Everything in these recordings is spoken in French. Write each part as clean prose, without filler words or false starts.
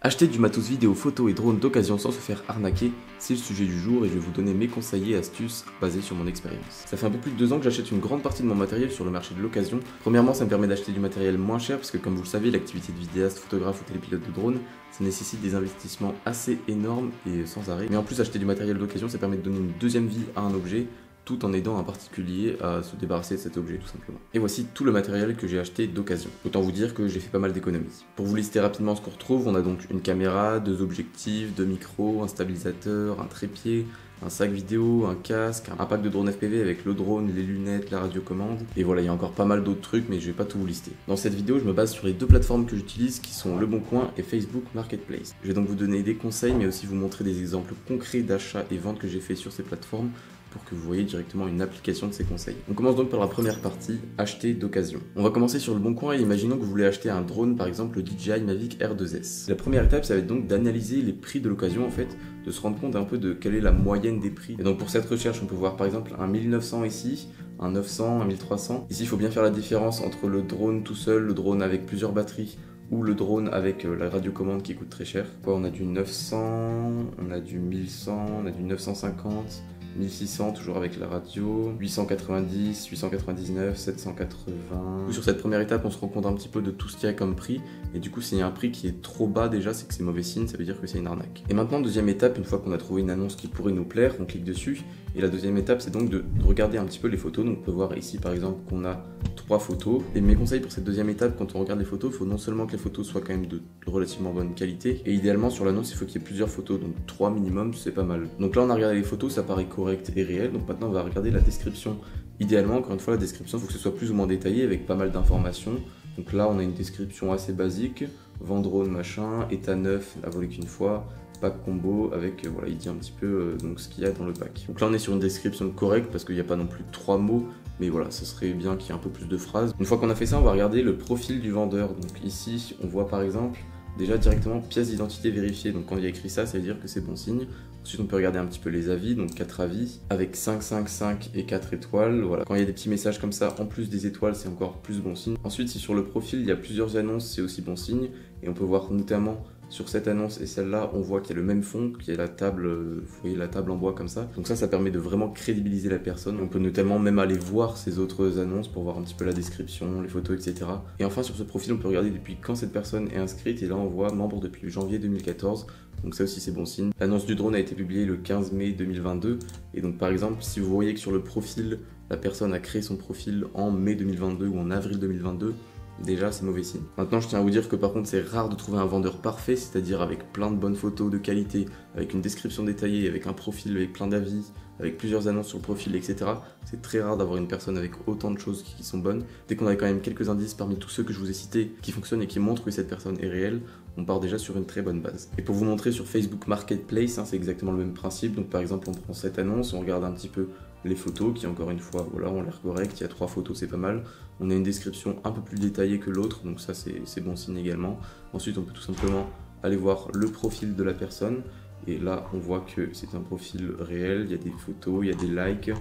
Acheter du matos vidéo, photo et drone d'occasion sans se faire arnaquer, c'est le sujet du jour et je vais vous donner mes conseils et astuces basés sur mon expérience. Ça fait un peu plus de 2 ans que j'achète une grande partie de mon matériel sur le marché de l'occasion. Premièrement, ça me permet d'acheter du matériel moins cher parce que comme vous le savez, l'activité de vidéaste, photographe ou télépilote de drone, ça nécessite des investissements assez énormes et sans arrêt. Mais en plus, acheter du matériel d'occasion, ça permet de donner une deuxième vie à un objet, tout en aidant un particulier à se débarrasser de cet objet tout simplement. Et voici tout le matériel que j'ai acheté d'occasion. Autant vous dire que j'ai fait pas mal d'économies. Pour vous lister rapidement ce qu'on retrouve, on a donc une caméra, 2 objectifs, 2 micros, un stabilisateur, un trépied, un sac vidéo, un casque, un pack de drone FPV avec le drone, les lunettes, la radiocommande. Et voilà, il y a encore pas mal d'autres trucs, mais je vais pas tout vous lister. Dans cette vidéo, je me base sur les 2 plateformes que j'utilise qui sont Leboncoin et Facebook Marketplace. Je vais donc vous donner des conseils, mais aussi vous montrer des exemples concrets d'achats et ventes que j'ai fait sur ces plateformes pour que vous voyez directement une application de ces conseils. On commence donc par la première partie, acheter d'occasion. On va commencer sur Leboncoin et imaginons que vous voulez acheter un drone, par exemple le DJI Mavic R2S. La première étape, ça va être donc d'analyser les prix de l'occasion en fait, de se rendre compte un peu de quelle est la moyenne des prix. Et donc pour cette recherche, on peut voir par exemple un 1900 ici, un 900, un 1300. Ici, il faut bien faire la différence entre le drone tout seul, le drone avec plusieurs batteries, ou le drone avec la radiocommande qui coûte très cher. On a du 900, on a du 1100, on a du 950, 1600 toujours avec la radio, 890, 899, 780. Sur cette première étape, on se rend compte un petit peu de tout ce qu'il y a comme prix. Et du coup, s'il y a un prix qui est trop bas déjà, c'est que c'est mauvais signe, ça veut dire que c'est une arnaque. Et maintenant, deuxième étape, une fois qu'on a trouvé une annonce qui pourrait nous plaire, on clique dessus. Et la deuxième étape, c'est donc de regarder un petit peu les photos. Donc on peut voir ici par exemple qu'on a 3 photos. Et mes conseils pour cette deuxième étape, quand on regarde les photos, il faut non seulement que les photos soient quand même de relativement bonne qualité, et idéalement sur l'annonce, il faut qu'il y ait plusieurs photos, donc 3 minimum, c'est pas mal. Donc là, on a regardé les photos, ça paraît correct et réel. Donc maintenant, on va regarder la description. Idéalement, encore une fois, la description, il faut que ce soit plus ou moins détaillé avec pas mal d'informations. Donc là, on a une description assez basique. Vent drone, machin, état neuf, n'a volé qu'une fois. Pack combo avec, voilà, il dit un petit peu donc ce qu'il y a dans le pack. Donc là on est sur une description correcte parce qu'il n'y a pas non plus 3 mots, mais voilà, ça serait bien qu'il y ait un peu plus de phrases. Une fois qu'on a fait ça, on va regarder le profil du vendeur. Donc ici, on voit par exemple déjà directement pièce d'identité vérifiée. Donc quand il y a écrit ça, ça veut dire que c'est bon signe. Ensuite, on peut regarder un petit peu les avis, donc 4 avis avec 5, 5, 5 et 4 étoiles. Voilà. Quand il y a des petits messages comme ça, en plus des étoiles, c'est encore plus bon signe. Ensuite, si sur le profil, il y a plusieurs annonces, c'est aussi bon signe. Et on peut voir notamment sur cette annonce et celle-là, on voit qu'il y a le même fond, qu'il y a la table, vous voyez la table en bois comme ça. Donc ça permet de vraiment crédibiliser la personne. On peut notamment même aller voir ces autres annonces pour voir un petit peu la description, les photos, etc. Et enfin, sur ce profil, on peut regarder depuis quand cette personne est inscrite. Et là, on voit membre depuis janvier 2014. Donc ça aussi, c'est bon signe. L'annonce du drone a été publiée le 15 mai 2022. Et donc, par exemple, si vous voyez que sur le profil, la personne a créé son profil en mai 2022 ou en avril 2022, déjà c'est mauvais signe. Maintenant je tiens à vous dire que par contre c'est rare de trouver un vendeur parfait, c'est-à-dire avec plein de bonnes photos de qualité, avec une description détaillée, avec un profil avec plein d'avis, avec plusieurs annonces sur le profil, etc. C'est très rare d'avoir une personne avec autant de choses qui sont bonnes. Dès qu'on a quand même quelques indices parmi tous ceux que je vous ai cités qui fonctionnent et qui montrent que cette personne est réelle, on part déjà sur une très bonne base. Et pour vous montrer sur Facebook Marketplace, c'est exactement le même principe. Donc par exemple on prend cette annonce, on regarde un petit peu les photos qui encore une fois voilà, ont l'air correctes, il y a 3 photos, c'est pas mal. On a une description un peu plus détaillée que l'autre, donc ça c'est bon signe également. Ensuite on peut tout simplement aller voir le profil de la personne, et là on voit que c'est un profil réel, il y a des photos, il y a des likes.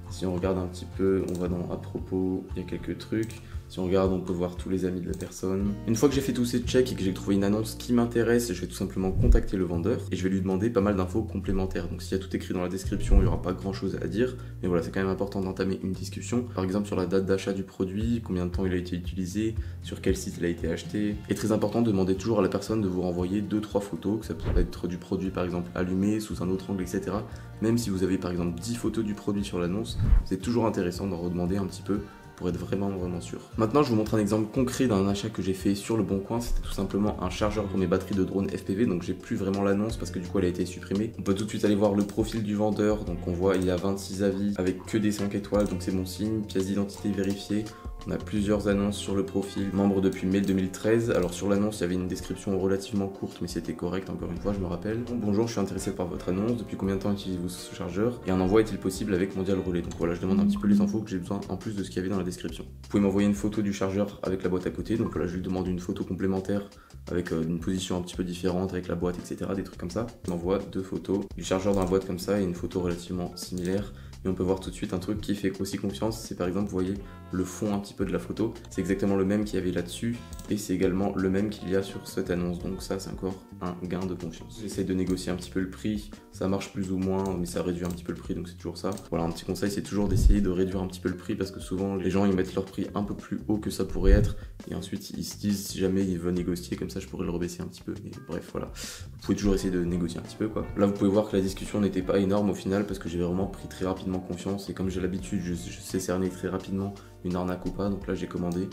Si on regarde un petit peu, on va dans à propos, il y a quelques trucs. Si on regarde, on peut voir tous les amis de la personne. Une fois que j'ai fait tous ces checks et que j'ai trouvé une annonce qui m'intéresse, je vais tout simplement contacter le vendeur et je vais lui demander pas mal d'infos complémentaires. Donc s'il y a tout écrit dans la description, il n'y aura pas grand chose à dire. Mais voilà, c'est quand même important d'entamer une discussion. Par exemple sur la date d'achat du produit, combien de temps il a été utilisé, sur quel site il a été acheté. Et très important de demander toujours à la personne de vous renvoyer 2-3 photos, que ça peut être du produit par exemple allumé, sous un autre angle, etc. Même si vous avez par exemple 10 photos du produit sur l'annonce, c'est toujours intéressant d'en redemander un petit peu pour être vraiment sûr. Maintenant, je vous montre un exemple concret d'un achat que j'ai fait sur Leboncoin. C'était tout simplement un chargeur pour mes batteries de drone FPV, donc j'ai plus vraiment l'annonce parce que du coup elle a été supprimée. On peut tout de suite aller voir le profil du vendeur, donc on voit il y a 26 avis avec que des 5 étoiles, donc c'est bon signe, pièce d'identité vérifiée. On a plusieurs annonces sur le profil, membre depuis mai 2013. Alors sur l'annonce, il y avait une description relativement courte, mais c'était correct, encore une fois, je me rappelle. Bonjour, je suis intéressé par votre annonce. Depuis combien de temps utilisez-vous ce chargeur? Et un envoi est-il possible avec Mondial Relais? Donc voilà, je demande un petit peu les infos que j'ai besoin en plus de ce qu'il y avait dans la description. Vous pouvez m'envoyer une photo du chargeur avec la boîte à côté. Donc voilà, je lui demande une photo complémentaire avec une position un petit peu différente, avec la boîte, etc. Des trucs comme ça. Il m'envoie 2 photos du chargeur dans la boîte comme ça et une photo relativement similaire. Et on peut voir tout de suite un truc qui fait aussi confiance, c'est par exemple, vous voyez, le fond un petit peu de la photo. C'est exactement le même qu'il y avait là-dessus et c'est également le même qu'il y a sur cette annonce. Donc ça, c'est encore un gain de confiance. J'essaie de négocier un petit peu le prix. Ça marche plus ou moins, mais ça réduit un petit peu le prix, donc c'est toujours ça. Voilà, un petit conseil, c'est toujours d'essayer de réduire un petit peu le prix parce que souvent, les gens, ils mettent leur prix un peu plus haut que ça pourrait être et ensuite, ils se disent si jamais ils veulent négocier, comme ça, je pourrais le rebaisser un petit peu. Mais bref, voilà. Vous pouvez toujours essayer de négocier un petit peu, quoi. Là, vous pouvez voir que la discussion n'était pas énorme au final parce que j'ai vraiment pris très rapidement confiance et comme j'ai l'habitude, je sais cerner très rapidement une arnaque ou pas, donc là, j'ai commandé.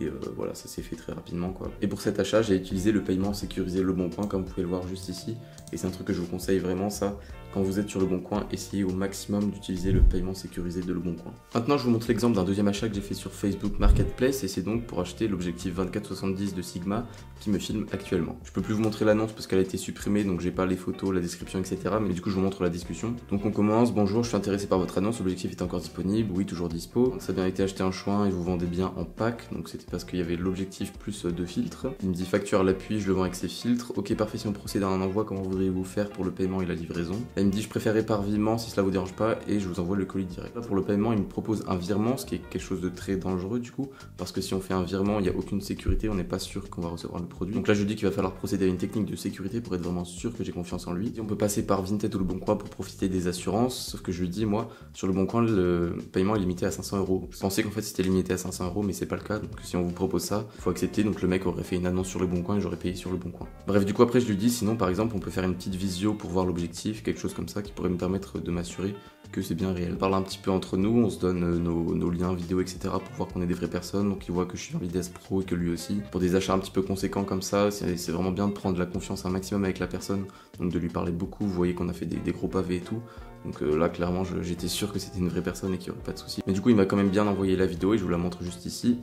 Et voilà, ça s'est fait très rapidement quoi. Et pour cet achat, j'ai utilisé le paiement sécurisé Leboncoin comme vous pouvez le voir juste ici. Et c'est un truc que je vous conseille vraiment ça. Quand vous êtes sur Leboncoin, essayez au maximum d'utiliser le paiement sécurisé de Leboncoin. Maintenant, je vous montre l'exemple d'un deuxième achat que j'ai fait sur Facebook Marketplace et c'est donc pour acheter l'objectif 24-70 de Sigma qui me filme actuellement. Je peux plus vous montrer l'annonce parce qu'elle a été supprimée donc j'ai pas les photos, la description, etc. Mais du coup, je vous montre la discussion. Donc on commence. Bonjour, je suis intéressé par votre annonce. L'objectif est encore disponible. Oui, toujours dispo. Ça a bien été acheté en juin et vous vendez bien en pack. Donc c'était parce qu'il y avait l'objectif plus deux filtres. Il me dit facture à l'appui, je le vends avec ses filtres. Ok, parfait, si on procède à un envoi, comment voudriez-vous faire pour le paiement et la livraison? Là, il me dit je préférerais par virement si cela vous dérange pas et je vous envoie le colis direct. Là, pour le paiement, il me propose un virement, ce qui est quelque chose de très dangereux du coup, parce que si on fait un virement, il n'y a aucune sécurité, on n'est pas sûr qu'on va recevoir le produit. Donc là, je dis qu'il va falloir procéder à une technique de sécurité pour être vraiment sûr que j'ai confiance en lui. Et on peut passer par Vinted ou Leboncoin pour profiter des assurances, sauf que je lui dis, moi, sur Leboncoin, le paiement est limité à 500 €. Je pensais qu'en fait c'était limité à 500 €, mais c'est pas le cas. Donc si on vous propose ça, il faut accepter. Donc le mec aurait fait une annonce sur Leboncoin et j'aurais payé sur Leboncoin. Bref, du coup après je lui dis, sinon par exemple on peut faire une petite visio pour voir l'objectif, quelque chose comme ça qui pourrait me permettre de m'assurer que c'est bien réel. On parle un petit peu entre nous, on se donne nos liens vidéo, etc. pour voir qu'on est des vraies personnes, donc il voit que je suis un vidéaste pro et que lui aussi. Pour des achats un petit peu conséquents comme ça, c'est vraiment bien de prendre la confiance un maximum avec la personne, donc de lui parler beaucoup. Vous voyez qu'on a fait des gros pavés et tout. Donc là clairement j'étais sûr que c'était une vraie personne et qu'il n'y aurait pas de soucis. Mais du coup il m'a quand même bien envoyé la vidéo et je vous la montre juste ici.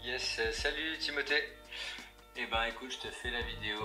Yes, salut Timothée. Et ben écoute, je te fais la vidéo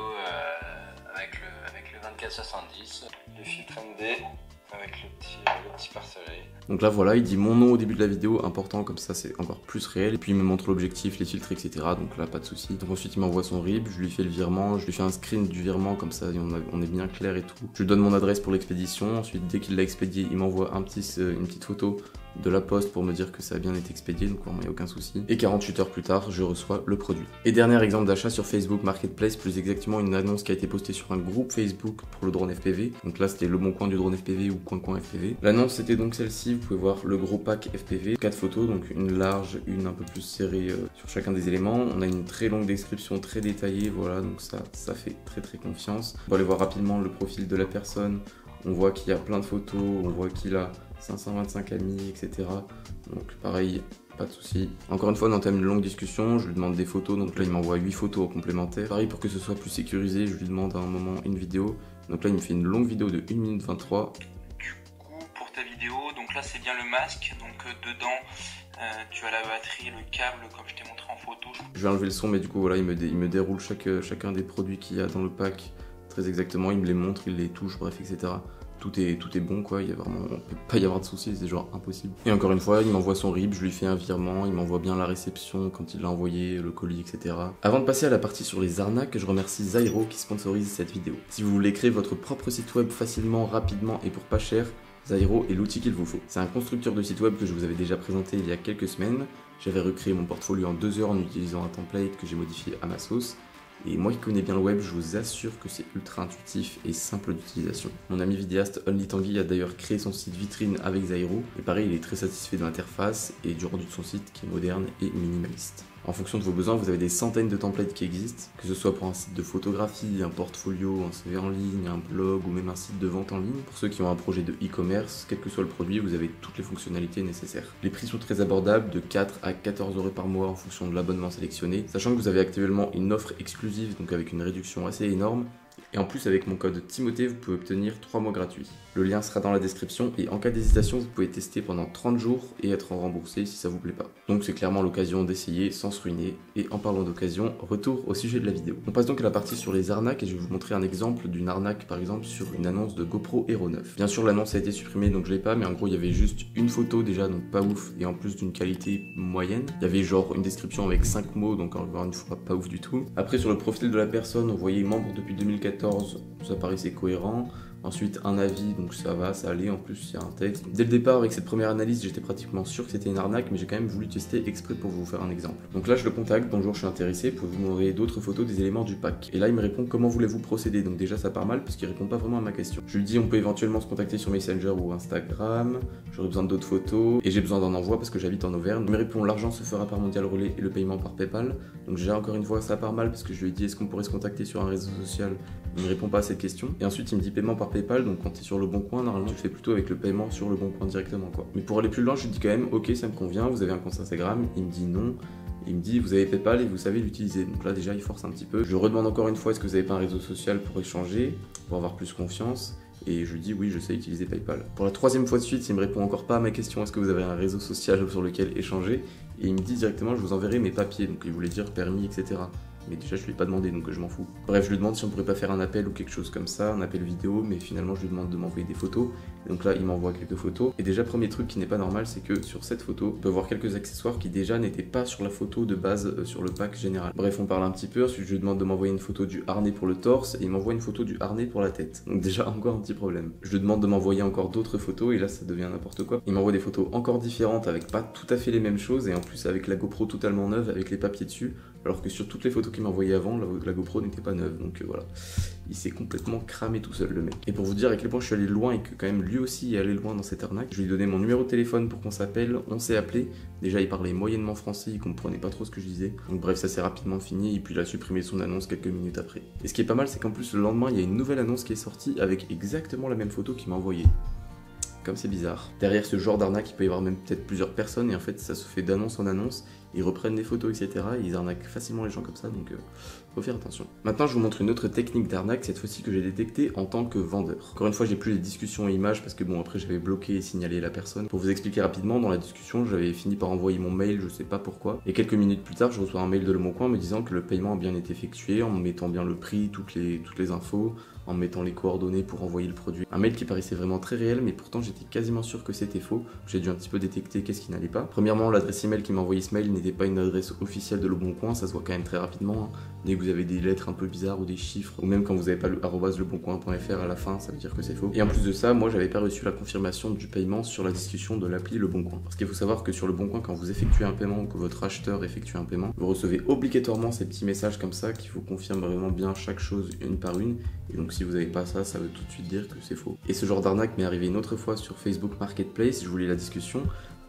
avec le 24-70, le filtre MD avec le petit pare-soleil. Donc là voilà, il dit mon nom au début de la vidéo, important comme ça c'est encore plus réel. Et puis il me montre l'objectif, les filtres, etc. Donc là pas de souci. Donc ensuite il m'envoie son RIB, je lui fais le virement, je lui fais un screen du virement comme ça on est bien clair et tout. Je lui donne mon adresse pour l'expédition. Ensuite dès qu'il l'a expédié, il m'envoie une petite photo de la poste pour me dire que ça a bien été expédié, donc vraiment il n'y a aucun souci. Et 48 heures plus tard, je reçois le produit. Et dernier exemple d'achat sur Facebook Marketplace, plus exactement une annonce qui a été postée sur un groupe Facebook pour le drone FPV. Donc là c'était Leboncoin du drone FPV ou Coin FPV. L'annonce c'était donc celle-ci, vous pouvez voir le gros pack FPV, 4 photos, donc une large, une un peu plus serrée sur chacun des éléments. On a une très longue description, très détaillée, voilà, donc ça fait très confiance. On va aller voir rapidement le profil de la personne. On voit qu'il y a plein de photos, on voit qu'il a 525 amis, etc. Donc pareil, pas de souci. Encore une fois, on entame une longue discussion, je lui demande des photos, donc là il m'envoie 8 photos complémentaires. Pareil, pour que ce soit plus sécurisé, je lui demande à un moment une vidéo. Donc là il me fait une longue vidéo de 1 minute 23. Du coup, pour ta vidéo, donc là c'est bien le masque, donc dedans tu as la batterie, le câble comme je t'ai montré en photo. Je vais enlever le son, mais du coup voilà, il me déroule chacun des produits qu'il y a dans le pack très exactement, il me les montre, il les touche, bref, etc. Tout est bon quoi, on peut pas y avoir de soucis, c'est genre impossible. Et encore une fois, il m'envoie son RIB, je lui fais un virement, il m'envoie bien la réception quand il l'a envoyé, le colis, etc. Avant de passer à la partie sur les arnaques, je remercie Zairo qui sponsorise cette vidéo. Si vous voulez créer votre propre site web facilement, rapidement et pour pas cher, Zairo est l'outil qu'il vous faut. C'est un constructeur de site web que je vous avais déjà présenté il y a quelques semaines. J'avais recréé mon portfolio en 2 heures en utilisant un template que j'ai modifié à ma sauce. Et moi qui connais bien le web, je vous assure que c'est ultra intuitif et simple d'utilisation. Mon ami vidéaste OnlyTanguy a d'ailleurs créé son site vitrine avec Zairo. Et pareil, il est très satisfait de l'interface et du rendu de son site qui est moderne et minimaliste. En fonction de vos besoins, vous avez des centaines de templates qui existent, que ce soit pour un site de photographie, un portfolio, un CV en ligne, un blog ou même un site de vente en ligne. Pour ceux qui ont un projet de e-commerce, quel que soit le produit, vous avez toutes les fonctionnalités nécessaires. Les prix sont très abordables, de 4 à 14 € par mois en fonction de l'abonnement sélectionné, sachant que vous avez actuellement une offre exclusive, donc avec une réduction assez énorme. Et en plus, avec mon code Timothée, vous pouvez obtenir 3 mois gratuits. Le lien sera dans la description et en cas d'hésitation, vous pouvez tester pendant 30 jours et être remboursé si ça vous plaît pas. Donc c'est clairement l'occasion d'essayer sans se ruiner. Et en parlant d'occasion, retour au sujet de la vidéo. On passe donc à la partie sur les arnaques et je vais vous montrer un exemple d'une arnaque par exemple sur une annonce de GoPro Hero 9. Bien sûr l'annonce a été supprimée donc je l'ai pas, mais en gros il y avait juste une photo déjà donc pas ouf et en plus d'une qualité moyenne. Il y avait genre une description avec 5 mots donc encore une fois pas ouf du tout. Après sur le profil de la personne on voyait membre depuis 2014, ça paraissait cohérent. Ensuite un avis, donc ça va, ça allait, en plus il y a un texte. Dès le départ avec cette première analyse j'étais pratiquement sûr que c'était une arnaque, mais j'ai quand même voulu tester exprès pour vous faire un exemple. Donc là je le contacte, bonjour je suis intéressé, pouvez-vous m'envoyer d'autres photos des éléments du pack? Et là il me répond comment voulez-vous procéder? Donc déjà ça part mal puisqu'il répond pas vraiment à ma question. Je lui dis on peut éventuellement se contacter sur Messenger ou Instagram, j'aurais besoin d'autres photos et j'ai besoin d'un envoi parce que j'habite en Auvergne. Il me répond l'argent se fera par Mondial Relais et le paiement par PayPal. Donc déjà encore une fois ça part mal parce que je lui ai dit est-ce qu'on pourrait se contacter sur un réseau social? Il me répond pas à cette question. Et ensuite il me dit paiement par PayPal, donc quand tu es sur Le Bon Coin, normalement tu le fais plutôt avec le paiement sur Le Bon Coin directement quoi. Mais pour aller plus loin, je lui dis quand même ok ça me convient, vous avez un compte Instagram? Il me dit non. Il me dit vous avez PayPal et vous savez l'utiliser. Donc là déjà il force un petit peu. Je redemande encore une fois est-ce que vous avez pas un réseau social pour échanger, pour avoir plus confiance? Et je lui dis oui je sais utiliser PayPal. Pour la troisième fois de suite il me répond encore pas à ma question est-ce que vous avez un réseau social sur lequel échanger? Et il me dit directement je vous enverrai mes papiers, donc il voulait dire permis etc. Mais déjà je lui ai pas demandé donc je m'en fous. Bref je lui demande si on pourrait pas faire un appel ou quelque chose comme ça, un appel vidéo, mais finalement je lui demande de m'envoyer des photos. Et donc là il m'envoie quelques photos. Et déjà premier truc qui n'est pas normal c'est que sur cette photo on peut voir quelques accessoires qui déjà n'étaient pas sur la photo de base sur le pack général. Bref on parle un petit peu, ensuite je lui demande de m'envoyer une photo du harnais pour le torse et il m'envoie une photo du harnais pour la tête. Donc déjà encore un petit problème. Je lui demande de m'envoyer encore d'autres photos et là ça devient n'importe quoi. Il m'envoie des photos encore différentes avec pas tout à fait les mêmes choses et en plus avec la GoPro totalement neuve avec les papiers dessus. Alors que sur toutes les photos qu'il m'a envoyées avant, la GoPro n'était pas neuve, donc voilà. Il s'est complètement cramé tout seul le mec. Et pour vous dire à quel point je suis allé loin et que quand même lui aussi est allé loin dans cette arnaque, je lui ai donné mon numéro de téléphone pour qu'on s'appelle, on s'est appelé. Déjà il parlait moyennement français, il comprenait pas trop ce que je disais. Donc bref ça s'est rapidement fini et puis il a supprimé son annonce quelques minutes après. Et ce qui est pas mal c'est qu'en plus le lendemain il y a une nouvelle annonce qui est sortie avec exactement la même photo qu'il m'a envoyée. Comme c'est bizarre. Derrière ce genre d'arnaque, il peut y avoir même peut-être plusieurs personnes et en fait ça se fait d'annonce en annonce, ils reprennent des photos etc. et ils arnaquent facilement les gens comme ça donc faut faire attention. Maintenant je vous montre une autre technique d'arnaque, cette fois-ci que j'ai détectée en tant que vendeur. Encore une fois j'ai plus les discussions images parce que bon après j'avais bloqué et signalé la personne. Pour vous expliquer rapidement, dans la discussion j'avais fini par envoyer mon mail, je sais pas pourquoi. Et quelques minutes plus tard je reçois un mail de Le Bon Coin me disant que le paiement a bien été effectué, en me mettant bien le prix, toutes les infos, en mettant les coordonnées pour envoyer le produit. Un mail qui paraissait vraiment très réel mais pourtant j'étais quasiment sûr que c'était faux. J'ai dû un petit peu détecter qu'est-ce qui n'allait pas. Premièrement l'adresse email qui m'a envoyé ce mail n'était pas une adresse officielle de Le Bon Coin, ça se voit quand même très rapidement. Dès que vous avez des lettres un peu bizarres ou des chiffres, ou même quand vous n'avez pas le @leboncoin.fr à la fin, ça veut dire que c'est faux. Et en plus de ça, moi j'avais pas reçu la confirmation du paiement sur la discussion de l'appli Le Bon Coin. Parce qu'il faut savoir que sur Le Bon Coin, quand vous effectuez un paiement ou que votre acheteur effectue un paiement, vous recevez obligatoirement ces petits messages comme ça qui vous confirment vraiment bien chaque chose une par une. Et donc si vous n'avez pas ça, ça veut tout de suite dire que c'est faux. Et ce genre d'arnaque m'est arrivé une autre fois sur Facebook Marketplace, je voulais la discussion.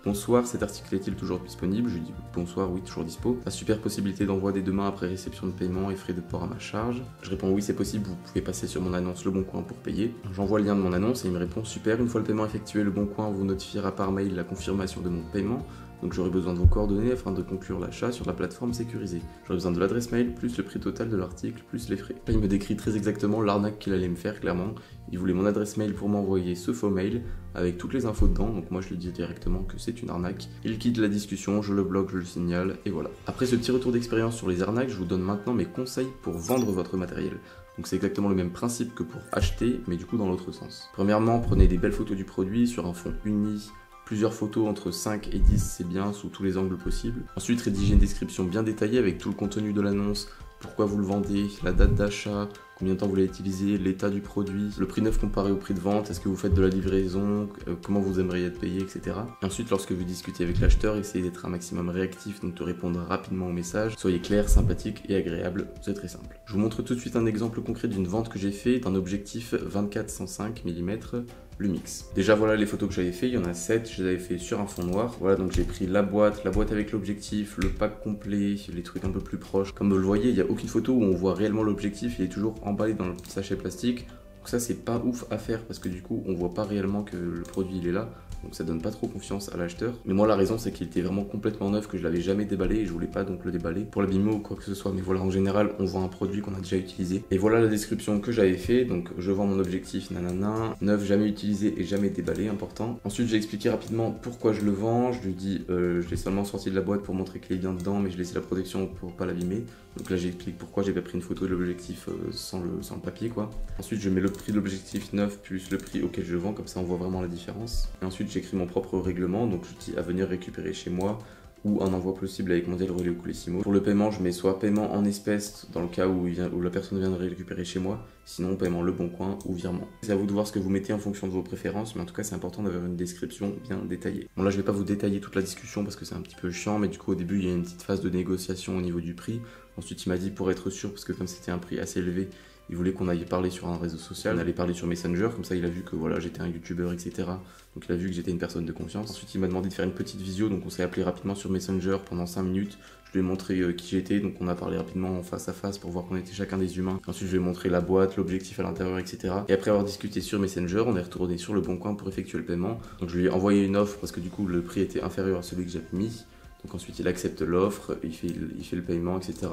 Bonsoir, cet article est-il toujours disponible? Je lui dis bonsoir, oui, toujours dispo. La super possibilité d'envoi dès demain après réception de paiement et frais de port à ma charge. Je réponds oui, c'est possible, vous pouvez passer sur mon annonce Le Bon Coin pour payer. J'envoie le lien de mon annonce et il me répond super, une fois le paiement effectué, Le Bon Coin vous notifiera par mail la confirmation de mon paiement. Donc j'aurai besoin de vos coordonnées afin de conclure l'achat sur la plateforme sécurisée. J'aurai besoin de l'adresse mail, plus le prix total de l'article, plus les frais. Là il me décrit très exactement l'arnaque qu'il allait me faire, clairement. Il voulait mon adresse mail pour m'envoyer ce faux mail, avec toutes les infos dedans, donc moi je lui dis directement que c'est une arnaque. Il quitte la discussion, je le bloque, je le signale, et voilà. Après ce petit retour d'expérience sur les arnaques, je vous donne maintenant mes conseils pour vendre votre matériel. Donc c'est exactement le même principe que pour acheter, mais du coup dans l'autre sens. Premièrement, prenez des belles photos du produit sur un fond uni. Plusieurs photos entre 5 et 10 c'est bien sous tous les angles possibles. Ensuite rédigez une description bien détaillée avec tout le contenu de l'annonce, pourquoi vous le vendez, la date d'achat, combien de temps vous l'avez utilisé, l'état du produit, le prix neuf comparé au prix de vente, est-ce que vous faites de la livraison, comment vous aimeriez être payé, etc. Et ensuite lorsque vous discutez avec l'acheteur, essayez d'être un maximum réactif, donc de répondre rapidement au message, soyez clair, sympathique et agréable, c'est très simple. Je vous montre tout de suite un exemple concret d'une vente que j'ai fait d'un objectif 24-105 mm Lumix. Déjà voilà les photos que j'avais fait, il y en a 7, je les avais fait sur un fond noir. Voilà donc j'ai pris la boîte avec l'objectif, le pack complet, les trucs un peu plus proches. Comme vous le voyez, il n'y a aucune photo où on voit réellement l'objectif, il est toujours emballé dans le petit sachet plastique. Donc ça c'est pas ouf à faire parce que du coup on voit pas réellement que le produit il est là. Donc ça donne pas trop confiance à l'acheteur. Mais moi la raison c'est qu'il était vraiment complètement neuf, que je l'avais jamais déballé et je voulais pas donc le déballer pour l'abîmer ou quoi que ce soit. Mais voilà, en général on vend un produit qu'on a déjà utilisé. Et voilà la description que j'avais fait. Donc je vends mon objectif nanana, neuf, jamais utilisé et jamais déballé, important. Ensuite j'ai expliqué rapidement pourquoi je le vends. Je lui dis je l'ai seulement sorti de la boîte pour montrer qu'il est bien dedans, mais je laissais la protection pour pas l'abîmer. Donc là j'explique pourquoi j'ai pas pris une photo de l'objectif sans le papier quoi. Ensuite je mets le prix de l'objectif neuf plus le prix auquel je vends, comme ça on voit vraiment la différence. Et ensuite j'écris mon propre règlement, donc je dis à venir récupérer chez moi, ou un envoi possible avec Mondial Relais ou Colissimo. Pour le paiement, je mets soit paiement en espèces dans le cas où la personne viendrait récupérer chez moi, sinon paiement Le Bon Coin ou virement. C'est à vous de voir ce que vous mettez en fonction de vos préférences, mais en tout cas c'est important d'avoir une description bien détaillée. Bon là je vais pas vous détailler toute la discussion parce que c'est un petit peu chiant, mais du coup au début il y a une petite phase de négociation au niveau du prix. Ensuite il m'a dit pour être sûr, parce que comme c'était un prix assez élevé, il voulait qu'on aille parler sur un réseau social, on allait parler sur Messenger, comme ça il a vu que voilà j'étais un youtubeur, etc. Donc il a vu que j'étais une personne de confiance. Ensuite il m'a demandé de faire une petite visio, donc on s'est appelé rapidement sur Messenger pendant 5 minutes. Je lui ai montré qui j'étais, donc on a parlé rapidement face à face pour voir qu'on était chacun des humains. Ensuite je lui ai montré la boîte, l'objectif à l'intérieur, etc. Et après avoir discuté sur Messenger, on est retourné sur Le Bon Coin pour effectuer le paiement. Donc je lui ai envoyé une offre parce que du coup le prix était inférieur à celui que j'avais mis. Donc ensuite il accepte l'offre, il fait le paiement, etc.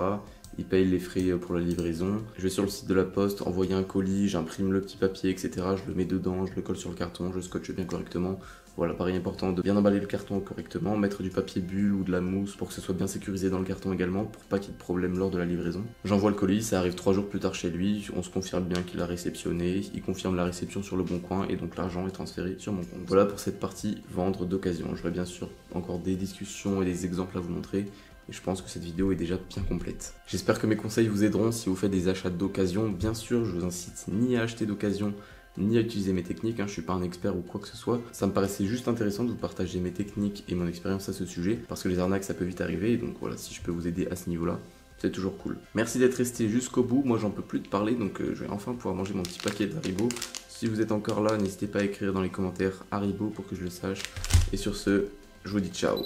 Il paye les frais pour la livraison. Je vais sur le site de la poste, envoyer un colis, j'imprime le petit papier, etc. Je le mets dedans, je le colle sur le carton, je scotche bien correctement. Voilà, pareil important de bien emballer le carton correctement, mettre du papier bulle ou de la mousse pour que ce soit bien sécurisé dans le carton également, pour pas qu'il y ait de problème lors de la livraison. J'envoie le colis, ça arrive 3 jours plus tard chez lui, on se confirme bien qu'il a réceptionné, il confirme la réception sur Le Bon Coin et donc l'argent est transféré sur mon compte. Voilà pour cette partie vendre d'occasion. J'aurai bien sûr encore des discussions et des exemples à vous montrer. Et je pense que cette vidéo est déjà bien complète. J'espère que mes conseils vous aideront si vous faites des achats d'occasion. Bien sûr, je vous incite ni à acheter d'occasion, ni à utiliser mes techniques, je suis pas un expert ou quoi que ce soit. Ça me paraissait juste intéressant de vous partager mes techniques et mon expérience à ce sujet, parce que les arnaques ça peut vite arriver, et donc voilà, si je peux vous aider à ce niveau-là, c'est toujours cool. Merci d'être resté jusqu'au bout, moi j'en peux plus de parler, donc je vais enfin pouvoir manger mon petit paquet d'Haribo. Si vous êtes encore là, n'hésitez pas à écrire dans les commentaires Haribo pour que je le sache. Et sur ce, je vous dis ciao.